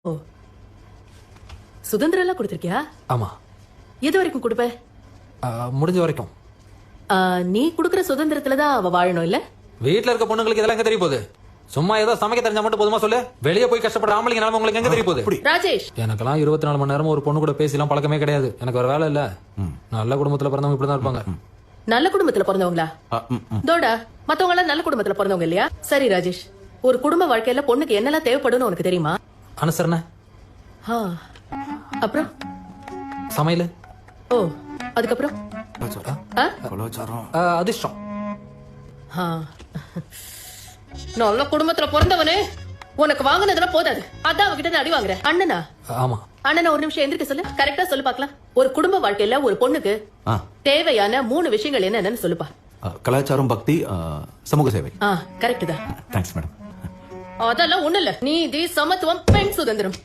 ஓ, சுதந்திரம் எல்லாம் கொடுத்திருக்கியா? ஆமா. எது வரைக்கும் கொடுப்ப? முடிஞ்ச வரைக்கும். நீ குடுக்கற சுதந்திரத்துலதான் அவ வாழணும் இல்ல? வீட்டுல இருக்க பொண்ணுங்களுக்கு இதெல்லாம் எங்க தெரிய போகுது? சும்மா ஏதோ சமைக்க தெரிஞ்சா மட்டும் போதுமா சொல்லு? வெளியே போய் கஷ்டப்பட ஆம்பளைங்க நிலைமை உங்களுக்கு எங்க தெரிய போகுது? ராஜேஷ், எனக்கெல்லாம் 24 மணி நேரம் ஒரு பொண்ணு கூட பேசிலாம் பழக்கமே கிடையாது. எனக்கு ஒரு வேலை இல்ல. நல்ல குடும்பத்துல பிறந்தவங்க இப்படிதான் இருப்பாங்க. நல்ல குடும்பத்துல பிறந்தவங்களா? தோடா, மத்தவங்க எல்லாம் நல்ல குடும்பத்துல பிறந்தவங்க இல்லையா? சரி ராஜேஷ், ஒரு குடும்ப வாழ்க்கையில பொண்ணுக்கு என்னெல்லாம் தேவைப்படும்னு உனக்கு தெரியுமா? அனுசரணை, அப்புறம் சமையல், ஓ, அதுக்கப்புறம் அதிர்ஷ்டம். நல்ல குடும்பத்துல பிறந்தவனே உனக்கு வாங்கினதுல போதாது, அதான் அவகிட்ட அடி வாங்குற. அண்ணனா? ஆமா. அண்ணனா ஒரு நிமிஷம் எந்திரிக்க சொல்லு. கரெக்டா சொல்லு பாக்கலாம். ஒரு குடும்ப வாழ்க்கையில ஒரு பொண்ணுக்கு தேவையான 3 விஷயங்கள் என்னன்னு சொல்லுப்பா. கலாச்சாரம், பக்தி, சமூக சேவை. கரெக்ட் தான். Thanks madam. அதெல்லாம் ஒண்ணு இல்ல. நீதி, சமத்துவம், பெண் சுதந்திரம்.